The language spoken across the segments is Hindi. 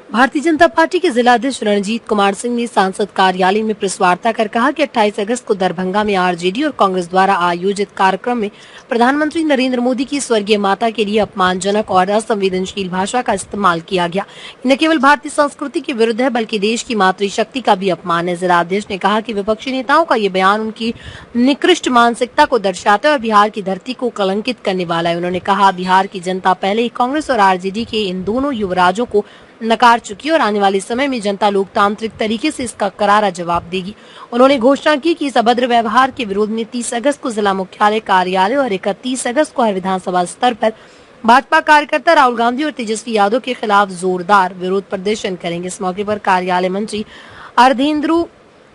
भारतीय जनता पार्टी के जिलाध्यक्ष रणजीत कुमार सिंह ने सांसद कार्यालय में प्रेस वार्ता कर कहा कि 28 अगस्त को दरभंगा में आरजेडी और कांग्रेस द्वारा आयोजित कार्यक्रम में प्रधानमंत्री नरेंद्र मोदी की स्वर्गीय माता के लिए अपमानजनक और असंवेदनशील भाषा का इस्तेमाल किया गया। न केवल भारतीय संस्कृति के विरुद्ध है बल्कि देश की मातृशक्ति का भी अपमान है। जिलाध्यक्ष ने कहा कि विपक्षी नेताओं का ये बयान उनकी निकृष्ट मानसिकता को दर्शाता है और बिहार की धरती को कलंकित करने वाला है। उन्होंने कहा बिहार की जनता पहले ही कांग्रेस और आरजेडी के इन दोनों युवराजों को नकार चुकी है और आने वाले समय में जनता लोकतांत्रिक तरीके से इसका करारा जवाब देगी। उन्होंने घोषणा की कि इस अभद्र व्यवहार के विरोध में 30 अगस्त को जिला मुख्यालय कार्यालय और 31 अगस्त को हर विधानसभा स्तर पर भाजपा कार्यकर्ता राहुल गांधी और तेजस्वी यादव के खिलाफ जोरदार विरोध प्रदर्शन करेंगे। इस मौके पर कार्यालय मंत्री अर्धेंद्र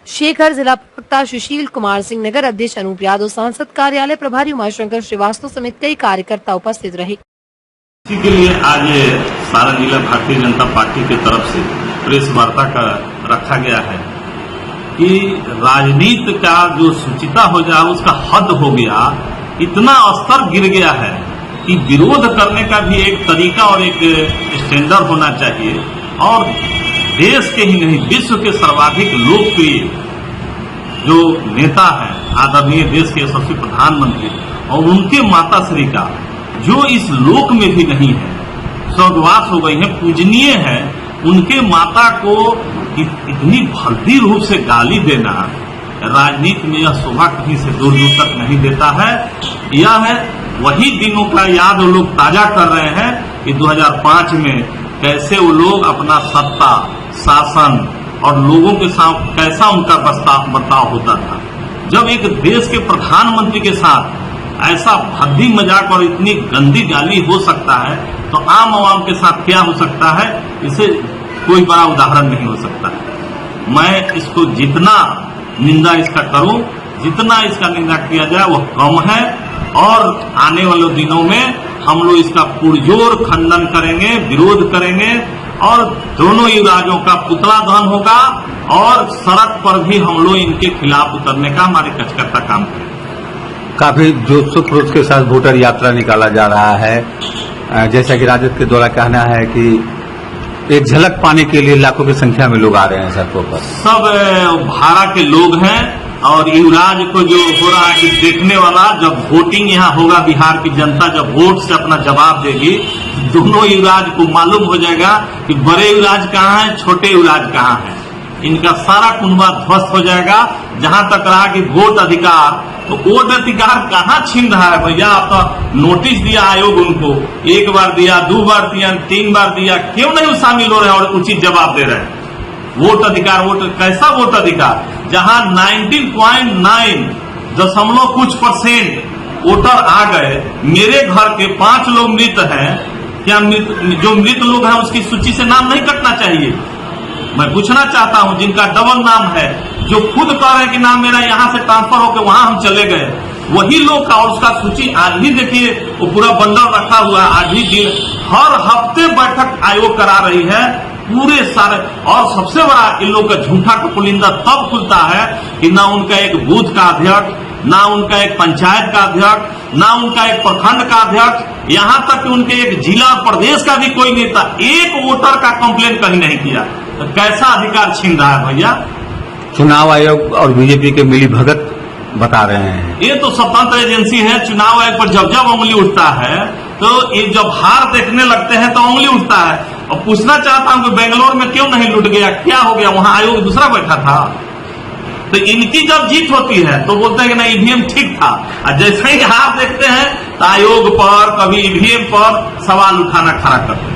शेखर, जिला प्रवक्ता सुशील कुमार सिंह, नगर अध्यक्ष अनूप यादव, सांसद कार्यालय प्रभारी उमाशंकर श्रीवास्तव समेत कई कार्यकर्ता उपस्थित रहे। इसी के लिए आज सारा जिला भारतीय जनता पार्टी की तरफ से प्रेस वार्ता का रखा गया है कि राजनीति का जो शुचिता हो जाए उसका हद हो गया, इतना स्तर गिर गया है कि विरोध करने का भी एक तरीका और एक स्टैंडर्ड होना चाहिए। और देश के ही नहीं विश्व के सर्वाधिक लोकप्रिय जो नेता है आदरणीय देश के यशस्वी प्रधानमंत्री और उनके माताश्री का जो इस लोक में भी नहीं है, स्वर्गवास हो गई है, पूजनीय है, उनके माता को इतनी भद्दी रूप से गाली देना राजनीति में यह शोभा कहीं से दूर दूर तक नहीं देता है। यह है वही दिनों का याद वो लोग ताजा कर रहे हैं कि 2005 में कैसे वो लोग अपना सत्ता, शासन और लोगों के साथ कैसा उनका बर्ताव होता था। जब एक देश के प्रधानमंत्री के साथ ऐसा भद्दी मजाक और इतनी गंदी गाली हो सकता है तो आम आवाम के साथ क्या हो सकता है, इसे कोई बड़ा उदाहरण नहीं हो सकता है। मैं इसको जितना निंदा इसका करूं, जितना इसका निंदा किया जाए वह कम है और आने वाले दिनों में हम लोग इसका पुरजोर खंडन करेंगे, विरोध करेंगे और दोनों युवराजों का पुतला दहन होगा और सड़क पर भी हम लोग इनके खिलाफ उतरने का हमारे कचकर्ता काम करेंगे। काफी जोश के साथ वोटर यात्रा निकाला जा रहा है। जैसा कि राजद के द्वारा कहना है कि एक झलक पाने के लिए लाखों की संख्या में लोग आ रहे हैं सड़कों पर। सब भाड़ा के लोग हैं और युवराज को जो हो रहा है कि देखने वाला, जब वोटिंग यहाँ होगा बिहार की जनता जब वोट से अपना जवाब देगी, दोनों युवराज को मालूम हो जाएगा कि बड़े युवराज कहाँ है, छोटे युवराज कहाँ है। इनका सारा कुनबा ध्वस्त हो जाएगा। जहां तक रहा कि वोट अधिकार, तो वोट अधिकार कहाँ छीन रहा है भैया? आप तो नोटिस दिया आयोग उनको, 1 बार दिया, 2 बार दिया, 3 बार दिया, क्यों नहीं शामिल हो रहे और उचित जवाब दे रहे हैं? वोट अधिकार, वोट कैसा वोट अधिकार? जहां 19.9% वोटर आ गए। मेरे घर के 5 लोग मृत हैं, क्या जो मृत लोग हैं उसकी सूची से नाम नहीं कटना चाहिए? मैं पूछना चाहता हूं जिनका डबल नाम है, जो खुद कह रहे हैं कि नाम मेरा यहां से ट्रांसफर होकर वहां हम चले गए, वही लोग का और उसका सूची आज भी देखिए वो पूरा बंडल रखा हुआ है। आज भी दिन हर हफ्ते बैठक आयोग करा रही है पूरे सारे। और सबसे बड़ा इन लोग का झूठा का पुलिंदा तब खुलता है कि ना उनका एक बूथ का अध्यक्ष, ना उनका एक पंचायत का अध्यक्ष, ना उनका एक प्रखंड का अध्यक्ष, यहां तक कि उनके एक जिला प्रदेश का भी कोई नेता एक वोटर का कंप्लेंट कहीं नहीं किया। तो कैसा अधिकार छीन रहा है भैया? चुनाव आयोग और बीजेपी के मिली भगत बता रहे हैं। ये तो स्वतंत्र एजेंसी है। चुनाव आयोग पर जब जब उंगली उठता है तो ये जब हार देखने लगते हैं तो उंगली उठता है। और पूछना चाहता हूं कि बेंगलोर में क्यों नहीं लूट गया, क्या हो गया? वहां आयोग दूसरा बैठा था। तो इनकी जब जीत होती है तो बोलते हैं कि नहीं ईवीएम ठीक था, और जैसे ही हार देखते हैं तो आयोग पर, कभी ईवीएम पर सवाल उठाना खड़ा करते हैं।